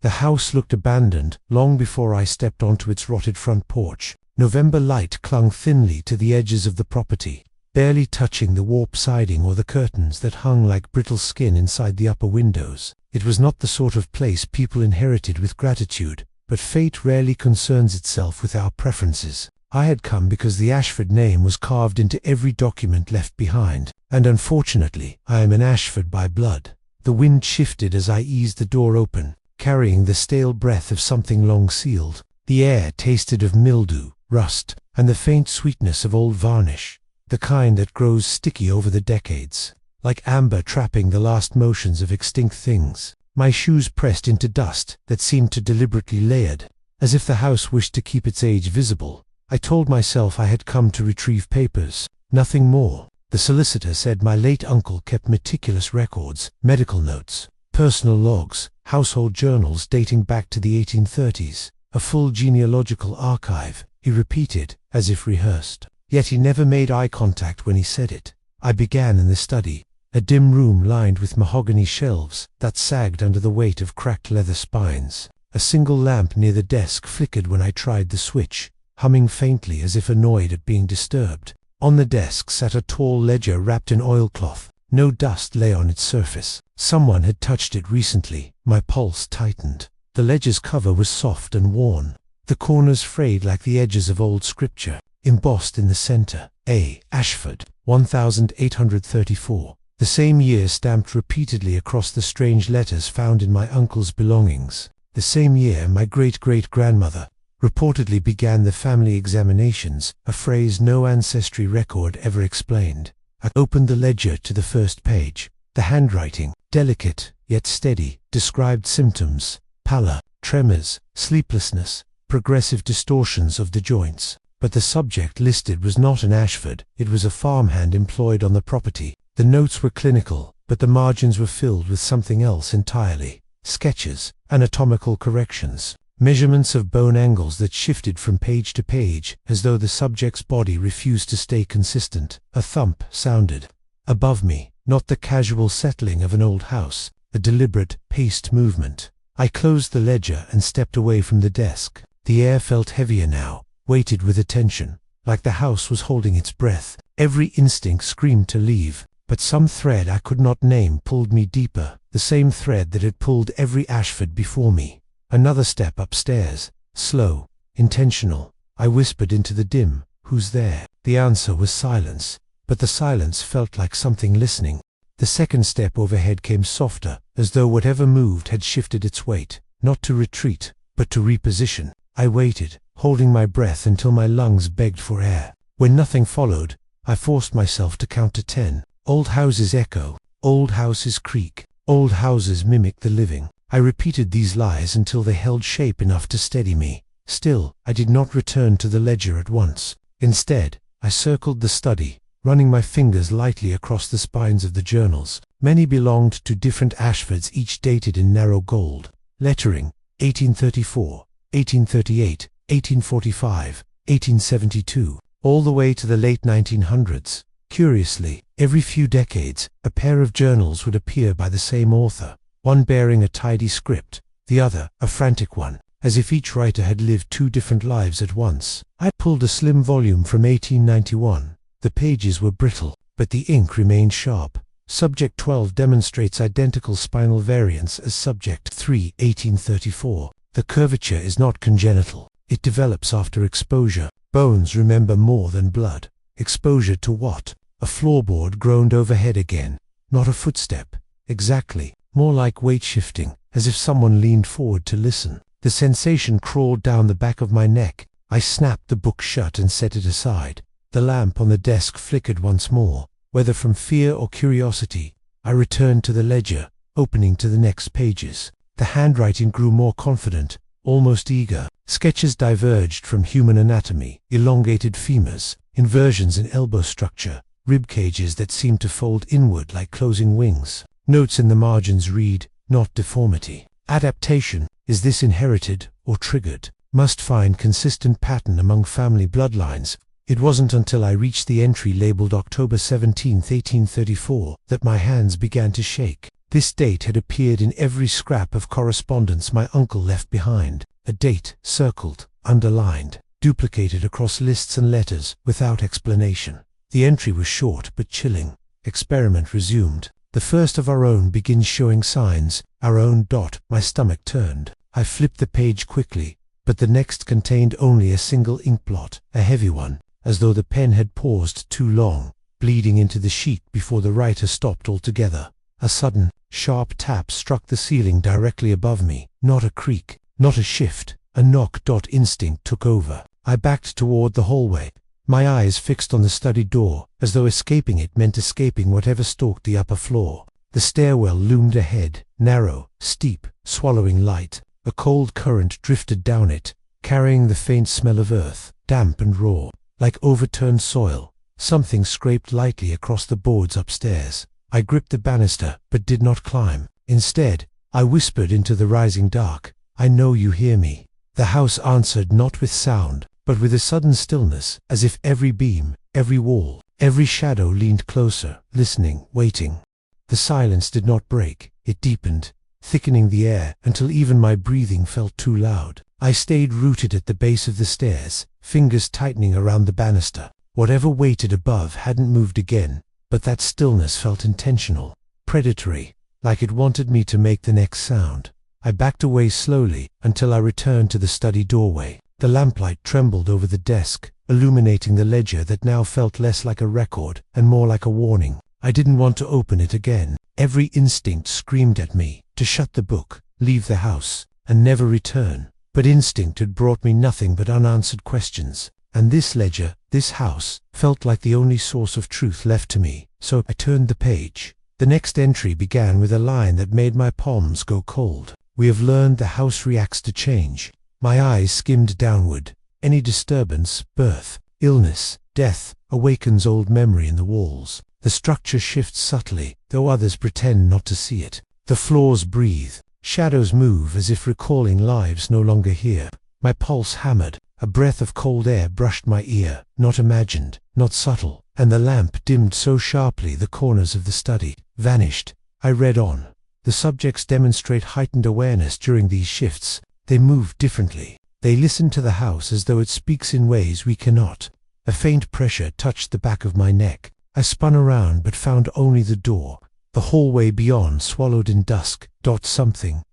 The house looked abandoned long before I stepped onto its rotted front porch. November light clung thinly to the edges of the property, barely touching the warped siding or the curtains that hung like brittle skin inside the upper windows. It was not the sort of place people inherited with gratitude, but fate rarely concerns itself with our preferences. I had come because the Ashford name was carved into every document left behind, and unfortunately, I am an Ashford by blood. The wind shifted as I eased the door open, carrying the stale breath of something long sealed. The air tasted of mildew, rust, and the faint sweetness of old varnish, the kind that grows sticky over the decades, like amber trapping the last motions of extinct things. My shoes pressed into dust that seemed to deliberately layered, as if the house wished to keep its age visible. I told myself I had come to retrieve papers, nothing more. The solicitor said my late uncle kept meticulous records, medical notes, personal logs, household journals dating back to the 1830s, a full genealogical archive, he repeated, as if rehearsed. Yet he never made eye contact when he said it. I began in the study, a dim room lined with mahogany shelves that sagged under the weight of cracked leather spines. A single lamp near the desk flickered when I tried the switch, humming faintly as if annoyed at being disturbed. On the desk sat a tall ledger wrapped in oilcloth. No dust lay on its surface. Someone had touched it recently. My pulse tightened. The ledger's cover was soft and worn, the corners frayed like the edges of old scripture. Embossed in the center, A. Ashford, 1834. The same year stamped repeatedly across the strange letters found in my uncle's belongings. The same year my great-great-grandmother reportedly began the family examinations, a phrase no ancestry record ever explained. I opened the ledger to the first page. The handwriting, delicate yet steady, described symptoms: pallor, tremors, sleeplessness, progressive distortions of the joints. But the subject listed was not an Ashford, it was a farmhand employed on the property. The notes were clinical, but the margins were filled with something else entirely. Sketches, anatomical corrections, measurements of bone angles that shifted from page to page, as though the subject's body refused to stay consistent. A thump sounded above me, not the casual settling of an old house, a deliberate, paced movement. I closed the ledger and stepped away from the desk. The air felt heavier now, weighted with attention, like the house was holding its breath. Every instinct screamed to leave, but some thread I could not name pulled me deeper, the same thread that had pulled every Ashford before me. Another step upstairs, slow, intentional. I whispered into the dim, "Who's there?" The answer was silence, but the silence felt like something listening. The second step overhead came softer, as though whatever moved had shifted its weight, not to retreat, but to reposition. I waited, holding my breath until my lungs begged for air. When nothing followed, I forced myself to count to 10. Old houses echo, old houses creak, old houses mimic the living. I repeated these lies until they held shape enough to steady me. Still, I did not return to the ledger at once. Instead, I circled the study, running my fingers lightly across the spines of the journals. Many belonged to different Ashfords, each dated in narrow gold. Lettering: 1834, 1838, 1845, 1872, all the way to the late 1900s. Curiously, every few decades, a pair of journals would appear by the same author, one bearing a tidy script, the other a frantic one, as if each writer had lived two different lives at once. I pulled a slim volume from 1891. The pages were brittle, but the ink remained sharp. Subject 12 demonstrates identical spinal variants as Subject 3, 1834. The curvature is not congenital. It develops after exposure. Bones remember more than blood. Exposure to what? A floorboard groaned overhead again. Not a footstep. Exactly. More like weight shifting, as if someone leaned forward to listen. The sensation crawled down the back of my neck. I snapped the book shut and set it aside. The lamp on the desk flickered once more. Whether from fear or curiosity, I returned to the ledger, opening to the next pages. The handwriting grew more confident, almost eager. Sketches diverged from human anatomy, elongated femurs, inversions in elbow structure, rib cages that seemed to fold inward like closing wings. Notes in the margins read, "Not deformity." Adaptation: is this inherited or triggered? Must find consistent pattern among family bloodlines. It wasn't until I reached the entry labeled October 17, 1834, that my hands began to shake. This date had appeared in every scrap of correspondence my uncle left behind, a date circled, underlined, duplicated across lists and letters, without explanation. The entry was short but chilling. Experiment resumed. The first of our own begins showing signs, our own. My stomach turned. I flipped the page quickly, but the next contained only a single ink blot, a heavy one, as though the pen had paused too long, bleeding into the sheet before the writer stopped altogether. A sudden, sharp tap struck the ceiling directly above me. Not a creak, not a shift, a knock. Instinct took over. I backed toward the hallway, my eyes fixed on the study door, as though escaping it meant escaping whatever stalked the upper floor. The stairwell loomed ahead, narrow, steep, swallowing light. A cold current drifted down it, carrying the faint smell of earth, damp and raw, like overturned soil. Something scraped lightly across the boards upstairs. I gripped the banister, but did not climb. Instead, I whispered into the rising dark, "I know you hear me." The house answered not with sound, but with a sudden stillness, as if every beam, every wall, every shadow leaned closer, listening, waiting. The silence did not break. It deepened, thickening the air until even my breathing felt too loud. I stayed rooted at the base of the stairs, fingers tightening around the banister. Whatever waited above hadn't moved again, but that stillness felt intentional, predatory, like it wanted me to make the next sound. I backed away slowly until I returned to the study doorway. The lamplight trembled over the desk, illuminating the ledger that now felt less like a record and more like a warning. I didn't want to open it again. Every instinct screamed at me to shut the book, leave the house, and never return. But instinct had brought me nothing but unanswered questions. And this ledger, this house, felt like the only source of truth left to me. So I turned the page. The next entry began with a line that made my palms go cold. "We have learned the house reacts to change." My eyes skimmed downward. Any disturbance, birth, illness, death, awakens old memory in the walls. The structure shifts subtly, though others pretend not to see it. The floors breathe. Shadows move as if recalling lives no longer here. My pulse hammered. A breath of cold air brushed my ear, not imagined, not subtle, and the lamp dimmed so sharply the corners of the study vanished. I read on. The subjects demonstrate heightened awareness during these shifts. They move differently. They listen to the house as though it speaks in ways we cannot. A faint pressure touched the back of my neck. I spun around but found only the door. The hallway beyond swallowed in dusk.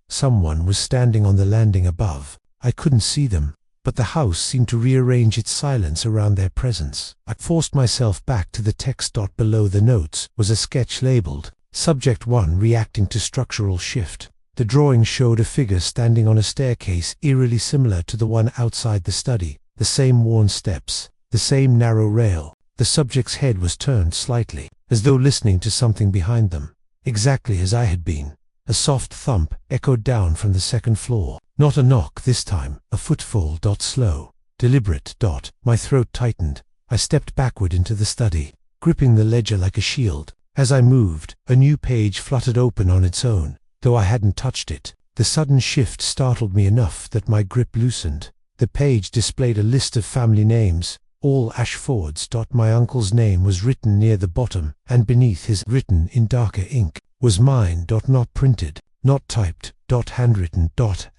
Someone was standing on the landing above. I couldn't see them, but the house seemed to rearrange its silence around their presence. I forced myself back to the text. Below the notes was a sketch labeled, Subject 1 reacting to structural shift. The drawing showed a figure standing on a staircase eerily similar to the one outside the study. The same worn steps, the same narrow rail. The subject's head was turned slightly, as though listening to something behind them. Exactly as I had been. A soft thump echoed down from the second floor. Not a knock this time, a footfall. Slow, deliberate. My throat tightened. I stepped backward into the study, gripping the ledger like a shield. As I moved, a new page fluttered open on its own, though I hadn't touched it. The sudden shift startled me enough that my grip loosened. The page displayed a list of family names, all Ashfords. My uncle's name was written near the bottom, and beneath his, written in darker ink, was mine. Not printed, not typed, handwritten.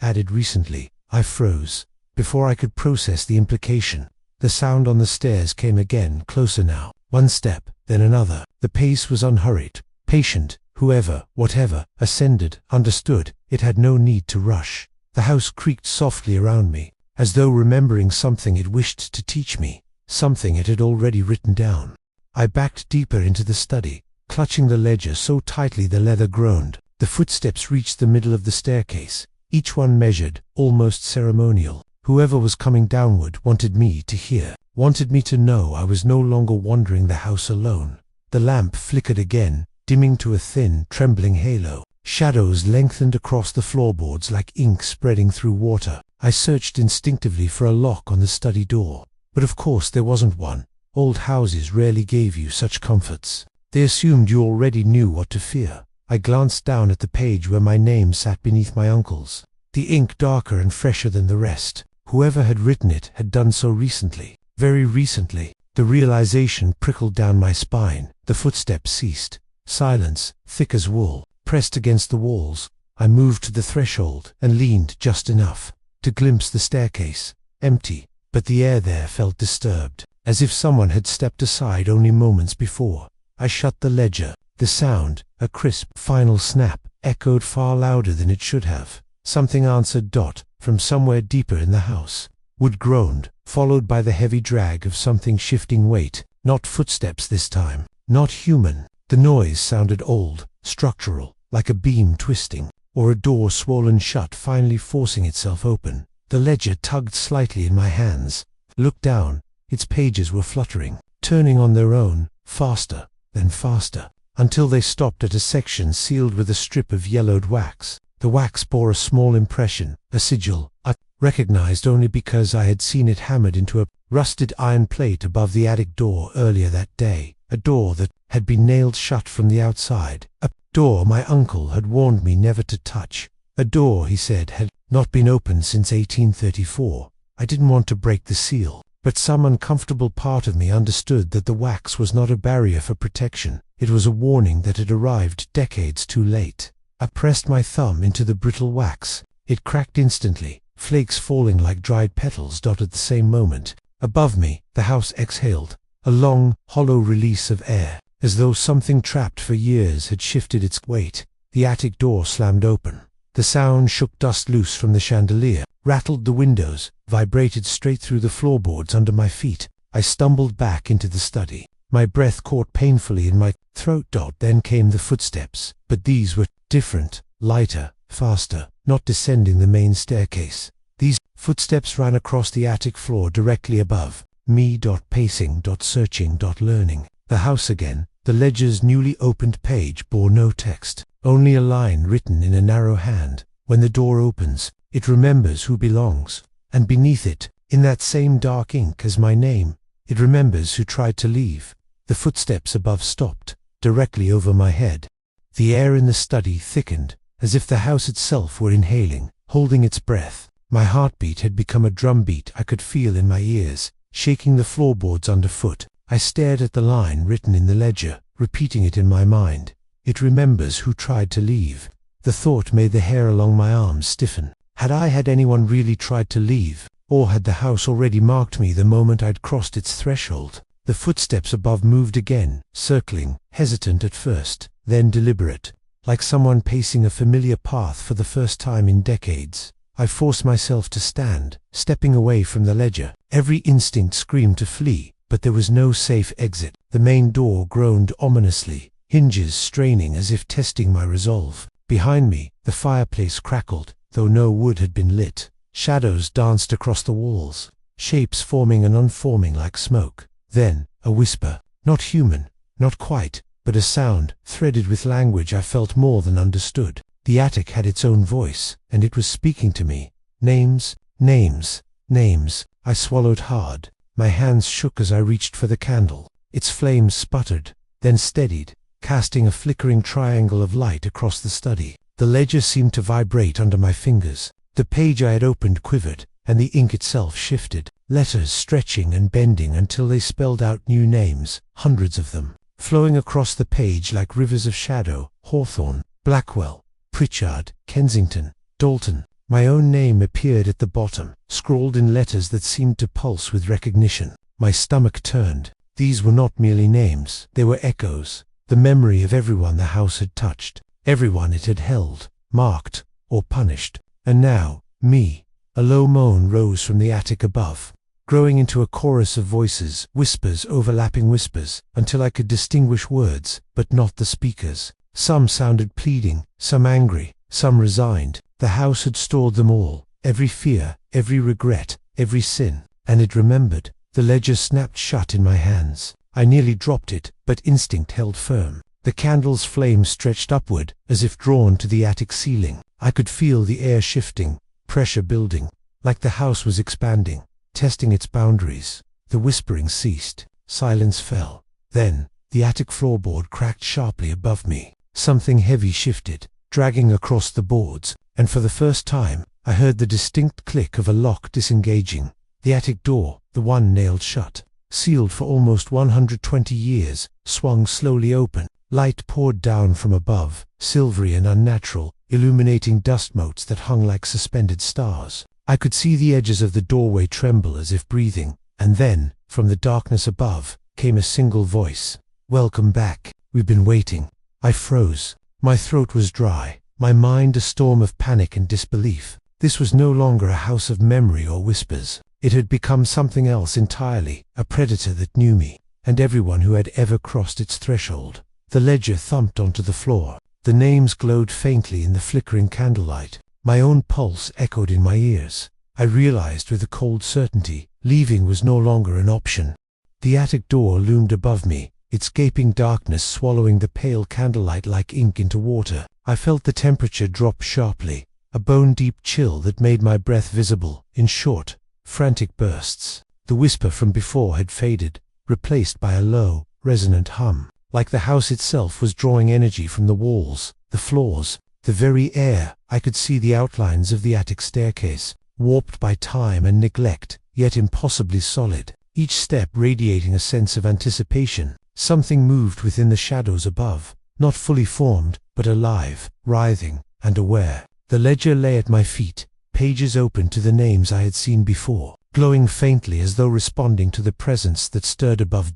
Added recently. I froze. Before I could process the implication, the sound on the stairs came again, closer now. One step, then another. The pace was unhurried, patient. Whoever, whatever, ascended, understood, it had no need to rush. The house creaked softly around me, as though remembering something it wished to teach me, something it had already written down. I backed deeper into the study, clutching the ledger so tightly the leather groaned. The footsteps reached the middle of the staircase, each one measured, almost ceremonial. Whoever was coming downward wanted me to hear, wanted me to know I was no longer wandering the house alone. The lamp flickered again, dimming to a thin, trembling halo. Shadows lengthened across the floorboards like ink spreading through water. I searched instinctively for a lock on the study door, but of course there wasn't one. Old houses rarely gave you such comforts. They assumed you already knew what to fear. I glanced down at the page where my name sat beneath my uncle's, the ink darker and fresher than the rest. Whoever had written it had done so recently, very recently. The realization prickled down my spine. The footsteps ceased. Silence, thick as wool, pressed against the walls. I moved to the threshold and leaned just enough to glimpse the staircase, empty, but the air there felt disturbed, as if someone had stepped aside only moments before. I shut the ledger. The sound, a crisp, final snap, echoed far louder than it should have. Something answered. From somewhere deeper in the house. Wood groaned, followed by the heavy drag of something shifting weight. Not footsteps this time. Not human. The noise sounded old, structural, like a beam twisting, or a door swollen shut finally forcing itself open. The ledger tugged slightly in my hands. Looked down. Its pages were fluttering, turning on their own, faster, then faster, until they stopped at a section sealed with a strip of yellowed wax. The wax bore a small impression, a sigil, I recognized only because I had seen it hammered into a rusted iron plate above the attic door earlier that day, a door that had been nailed shut from the outside, a door my uncle had warned me never to touch, a door, he said, had not been opened since 1834. I didn't want to break the seal, but some uncomfortable part of me understood that the wax was not a barrier for protection. It was a warning that had arrived decades too late. I pressed my thumb into the brittle wax. It cracked instantly, flakes falling like dried petals. At the same moment, above me, the house exhaled, a long, hollow release of air, as though something trapped for years had shifted its weight. The attic door slammed open. The sound shook dust loose from the chandelier, rattled the windows, vibrated straight through the floorboards under my feet. I stumbled back into the study. My breath caught painfully in my throat. Then came the footsteps, but these were different, lighter, faster, not descending the main staircase. These footsteps ran across the attic floor directly above me. Pacing, searching, learning. The house again. The ledger's newly opened page bore no text, only a line written in a narrow hand. When the door opens, it remembers who belongs, and beneath it, in that same dark ink as my name, it remembers who tried to leave. The footsteps above stopped, directly over my head. The air in the study thickened, as if the house itself were inhaling, holding its breath. My heartbeat had become a drumbeat I could feel in my ears, shaking the floorboards underfoot. I stared at the line written in the ledger, repeating it in my mind. It remembers who tried to leave. The thought made the hair along my arms stiffen. Had anyone really tried to leave, or had the house already marked me the moment I'd crossed its threshold? The footsteps above moved again, circling, hesitant at first, then deliberate, like someone pacing a familiar path for the first time in decades. I forced myself to stand, stepping away from the ledger. Every instinct screamed to flee, but there was no safe exit. The main door groaned ominously, hinges straining as if testing my resolve. Behind me, the fireplace crackled, though no wood had been lit. Shadows danced across the walls, shapes forming and unforming like smoke. Then, a whisper, not human, not quite, but a sound, threaded with language I felt more than understood. The attic had its own voice, and it was speaking to me. Names, names, names. I swallowed hard. My hands shook as I reached for the candle. Its flames sputtered, then steadied, casting a flickering triangle of light across the study. The ledger seemed to vibrate under my fingers. The page I had opened quivered, and the ink itself shifted, letters stretching and bending until they spelled out new names, hundreds of them, flowing across the page like rivers of shadow. Hawthorne, Blackwell, Pritchard, Kensington, Dalton. My own name appeared at the bottom, scrawled in letters that seemed to pulse with recognition. My stomach turned. These were not merely names, they were echoes, the memory of everyone the house had touched, everyone it had held, marked, or punished. And now, me. A low moan rose from the attic above, growing into a chorus of voices, whispers overlapping whispers, until I could distinguish words, but not the speakers. Some sounded pleading, some angry, some resigned. The house had stored them all, every fear, every regret, every sin, and it remembered. The ledger snapped shut in my hands. I nearly dropped it, but instinct held firm. The candle's flame stretched upward, as if drawn to the attic ceiling. I could feel the air shifting, pressure building, like the house was expanding, testing its boundaries. The whispering ceased. Silence fell. Then, the attic floorboard cracked sharply above me. Something heavy shifted, dragging across the boards, and for the first time, I heard the distinct click of a lock disengaging. The attic door, the one nailed shut, sealed for almost 120 years, swung slowly open. Light poured down from above, silvery and unnatural, illuminating dust motes that hung like suspended stars. I could see the edges of the doorway tremble as if breathing, and then, from the darkness above, came a single voice. "Welcome back. We've been waiting." I froze. My throat was dry, my mind a storm of panic and disbelief. This was no longer a house of memory or whispers. It had become something else entirely, a predator that knew me, and everyone who had ever crossed its threshold. The ledger thumped onto the floor. The names glowed faintly in the flickering candlelight. My own pulse echoed in my ears. I realized with a cold certainty, leaving was no longer an option. The attic door loomed above me, its gaping darkness swallowing the pale candlelight like ink into water. I felt the temperature drop sharply, a bone-deep chill that made my breath visible, in short, frantic bursts. The whisper from before had faded, replaced by a low, resonant hum, like the house itself was drawing energy from the walls, the floors, the very air. I could see the outlines of the attic staircase, warped by time and neglect, yet impossibly solid, each step radiating a sense of anticipation. Something moved within the shadows above, not fully formed, but alive, writhing, and aware. The ledger lay at my feet, pages open to the names I had seen before, glowing faintly as though responding to the presence that stirred above.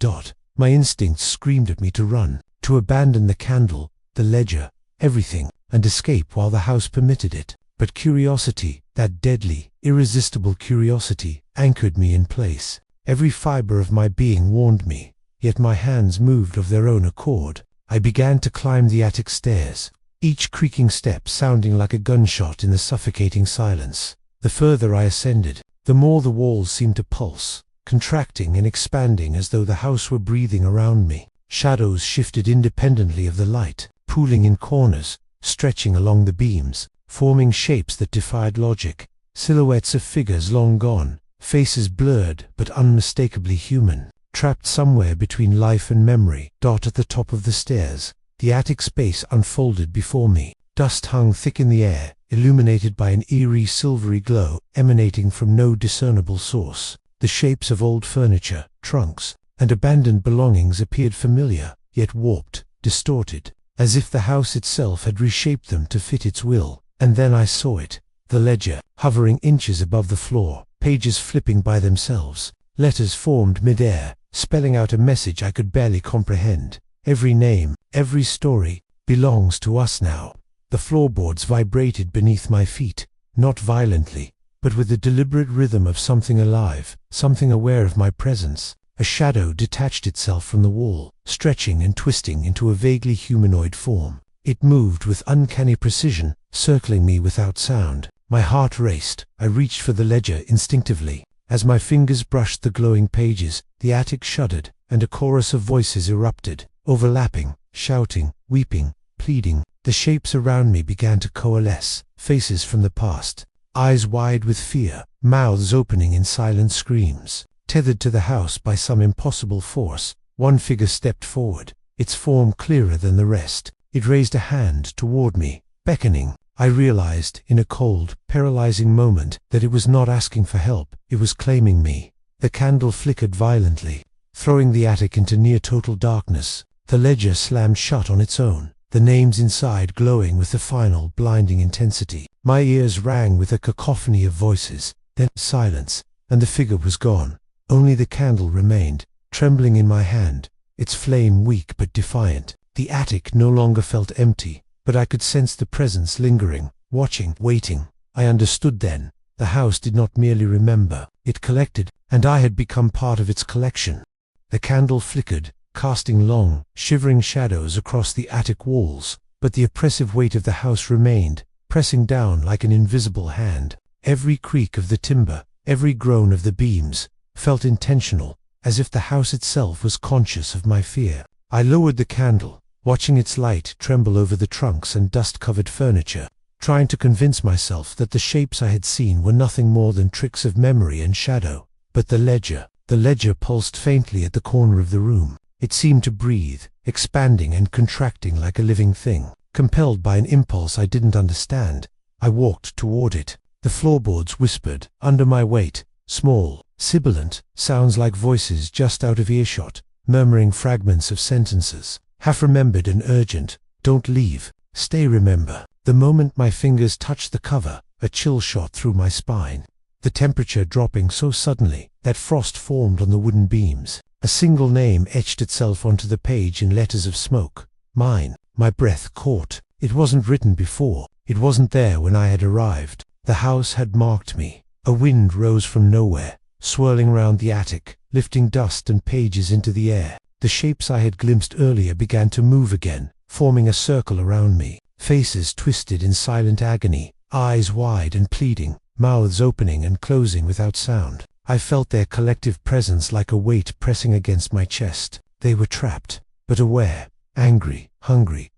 My instincts screamed at me to run, to abandon the candle, the ledger, everything, and escape while the house permitted it. But curiosity, that deadly, irresistible curiosity, anchored me in place. Every fiber of my being warned me, yet my hands moved of their own accord. I began to climb the attic stairs, each creaking step sounding like a gunshot in the suffocating silence. The further I ascended, the more the walls seemed to pulse, contracting and expanding as though the house were breathing around me. Shadows shifted independently of the light, pooling in corners, stretching along the beams, forming shapes that defied logic, silhouettes of figures long gone, faces blurred but unmistakably human, trapped somewhere between life and memory. At the top of the stairs, the attic space unfolded before me. Dust hung thick in the air, illuminated by an eerie silvery glow emanating from no discernible source. The shapes of old furniture, trunks, and abandoned belongings appeared familiar, yet warped, distorted, as if the house itself had reshaped them to fit its will. And then I saw it, the ledger, hovering inches above the floor, pages flipping by themselves, letters formed mid-air, spelling out a message I could barely comprehend. Every name, every story, belongs to us now. The floorboards vibrated beneath my feet, not violently, but with the deliberate rhythm of something alive, something aware of my presence. A shadow detached itself from the wall, stretching and twisting into a vaguely humanoid form. It moved with uncanny precision, circling me without sound. My heart raced. I reached for the ledger instinctively. As my fingers brushed the glowing pages, the attic shuddered, and a chorus of voices erupted, overlapping, shouting, weeping, pleading. The shapes around me began to coalesce, faces from the past, eyes wide with fear, mouths opening in silent screams. Tethered to the house by some impossible force, one figure stepped forward, its form clearer than the rest. It raised a hand toward me, beckoning. I realized, in a cold, paralyzing moment, that it was not asking for help, it was claiming me. The candle flickered violently, throwing the attic into near-total darkness. The ledger slammed shut on its own, the names inside glowing with the final, blinding intensity. My ears rang with a cacophony of voices, then silence, and the figure was gone. Only the candle remained, trembling in my hand, its flame weak but defiant. The attic no longer felt empty, but I could sense the presence lingering, watching, waiting. I understood then. The house did not merely remember, it collected, and I had become part of its collection. The candle flickered, casting long, shivering shadows across the attic walls, but the oppressive weight of the house remained, pressing down like an invisible hand. Every creak of the timber, every groan of the beams, felt intentional, as if the house itself was conscious of my fear. I lowered the candle, watching its light tremble over the trunks and dust-covered furniture, trying to convince myself that the shapes I had seen were nothing more than tricks of memory and shadow. But the ledger pulsed faintly at the corner of the room. It seemed to breathe, expanding and contracting like a living thing. Compelled by an impulse I didn't understand, I walked toward it. The floorboards whispered, under my weight, small, sibilant, sounds like voices just out of earshot, murmuring fragments of sentences, half-remembered and urgent. Don't leave. Stay, remember. The moment my fingers touched the cover, a chill shot through my spine. The temperature dropping so suddenly that frost formed on the wooden beams. A single name etched itself onto the page in letters of smoke. Mine. My breath caught. It wasn't written before. It wasn't there when I had arrived. The house had marked me. A wind rose from nowhere, swirling round the attic, lifting dust and pages into the air. The shapes I had glimpsed earlier began to move again, forming a circle around me. Faces twisted in silent agony, eyes wide and pleading, mouths opening and closing without sound. I felt their collective presence like a weight pressing against my chest. They were trapped, but aware, angry, hungry,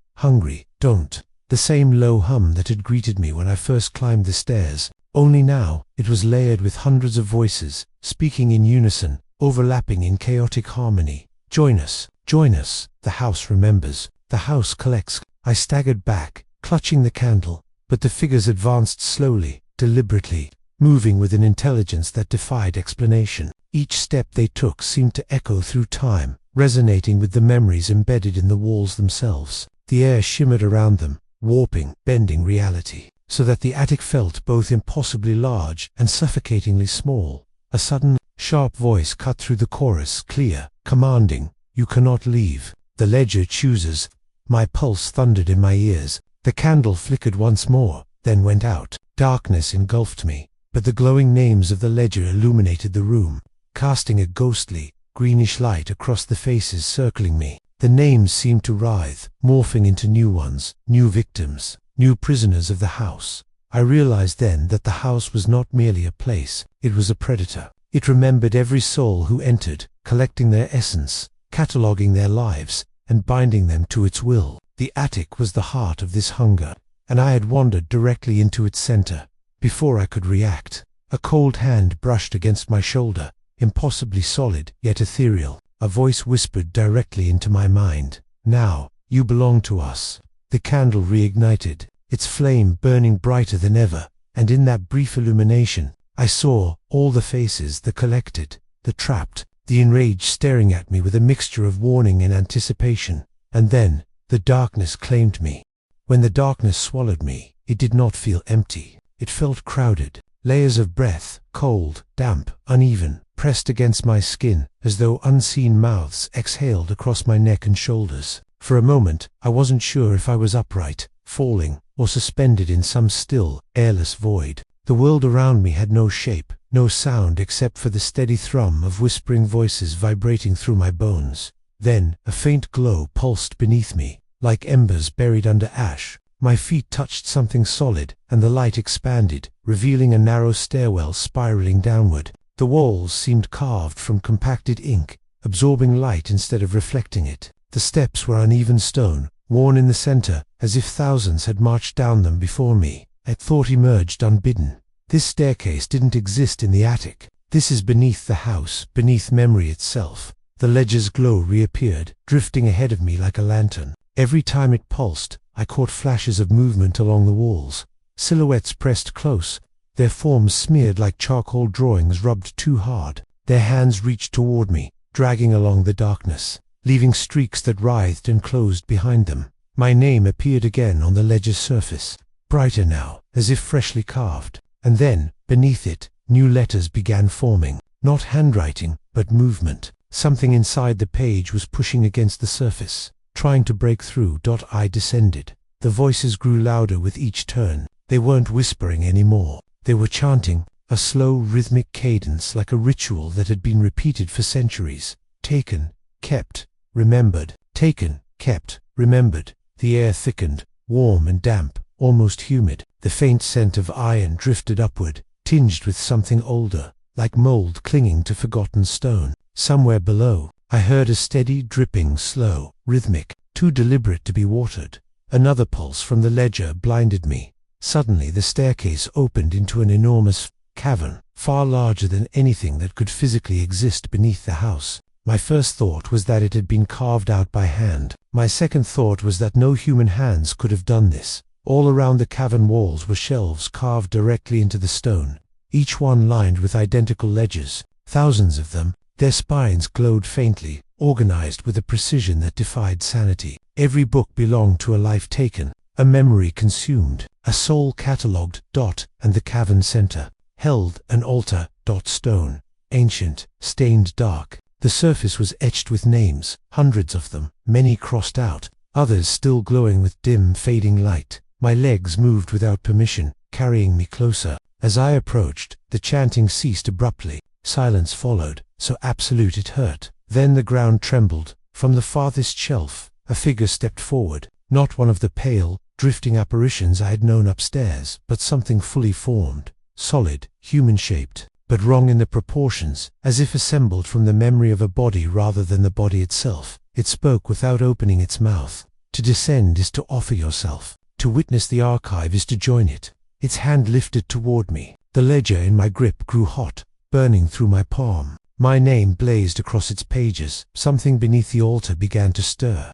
don't. The same low hum that had greeted me when I first climbed the stairs. Only now, it was layered with hundreds of voices, speaking in unison, overlapping in chaotic harmony. Join us, the house remembers, the house collects. I staggered back, clutching the candle, but the figures advanced slowly, deliberately, moving with an intelligence that defied explanation. Each step they took seemed to echo through time, resonating with the memories embedded in the walls themselves. The air shimmered around them, warping, bending reality, so that the attic felt both impossibly large and suffocatingly small. A sudden, sharp voice cut through the chorus, clear, commanding, "You cannot leave. The ledger chooses." My pulse thundered in my ears. The candle flickered once more, then went out. Darkness engulfed me, but the glowing names of the ledger illuminated the room, casting a ghostly, greenish light across the faces circling me. The names seemed to writhe, morphing into new ones, new victims, new prisoners of the house. I realized then that the house was not merely a place, it was a predator. It remembered every soul who entered, collecting their essence, cataloguing their lives, and binding them to its will. The attic was the heart of this hunger, and I had wandered directly into its center. Before I could react, a cold hand brushed against my shoulder, impossibly solid, yet ethereal. A voice whispered directly into my mind, "Now, you belong to us." The candle reignited, its flame burning brighter than ever, and in that brief illumination, I saw all the faces, the collected, the trapped, the enraged, staring at me with a mixture of warning and anticipation. And then, the darkness claimed me. When the darkness swallowed me, it did not feel empty. It felt crowded. Layers of breath, cold, damp, uneven, pressed against my skin, as though unseen mouths exhaled across my neck and shoulders. For a moment, I wasn't sure if I was upright, falling, or suspended in some still, airless void. The world around me had no shape, no sound except for the steady thrum of whispering voices vibrating through my bones. Then, a faint glow pulsed beneath me, like embers buried under ash. My feet touched something solid, and the light expanded, revealing a narrow stairwell spiraling downward. The walls seemed carved from compacted ink, absorbing light instead of reflecting it. The steps were uneven stone, worn in the center, as if thousands had marched down them before me. I thought emerged unbidden. This staircase didn't exist in the attic. This is beneath the house, beneath memory itself. The ledger's glow reappeared, drifting ahead of me like a lantern. Every time it pulsed, I caught flashes of movement along the walls. Silhouettes pressed close, their forms smeared like charcoal drawings rubbed too hard. Their hands reached toward me, dragging along the darkness, leaving streaks that writhed and closed behind them. My name appeared again on the ledger's surface, brighter now, as if freshly carved. And then, beneath it, new letters began forming. Not handwriting, but movement. Something inside the page was pushing against the surface, trying to break through. I descended. The voices grew louder with each turn. They weren't whispering anymore. They were chanting, a slow rhythmic cadence like a ritual that had been repeated for centuries. Taken, kept, remembered. Taken, kept, remembered. The air thickened, warm and damp, almost humid. The faint scent of iron drifted upward, tinged with something older, like mold clinging to forgotten stone. Somewhere below, I heard a steady dripping, slow, rhythmic, too deliberate to be watered. Another pulse from the ledger blinded me. Suddenly the staircase opened into an enormous cavern, far larger than anything that could physically exist beneath the house. My first thought was that it had been carved out by hand. My second thought was that no human hands could have done this. All around the cavern walls were shelves carved directly into the stone, each one lined with identical ledgers, thousands of them. Their spines glowed faintly, organized with a precision that defied sanity. Every book belonged to a life taken, A memory consumed, a soul catalogued. And the cavern center held an altar. Stone, ancient, stained dark. The surface was etched with names, hundreds of them, many crossed out, others still glowing with dim, fading light. My legs moved without permission, carrying me closer. As I approached, the chanting ceased abruptly. Silence followed, so absolute it hurt. Then the ground trembled. From the farthest shelf, a figure stepped forward, not one of the pale, drifting apparitions I had known upstairs, but something fully formed, solid, human-shaped, but wrong in the proportions, as if assembled from the memory of a body rather than the body itself. It spoke without opening its mouth. To descend is to offer yourself. To witness the archive is to join it. Its hand lifted toward me. The ledger in my grip grew hot, burning through my palm. My name blazed across its pages. Something beneath the altar began to stir.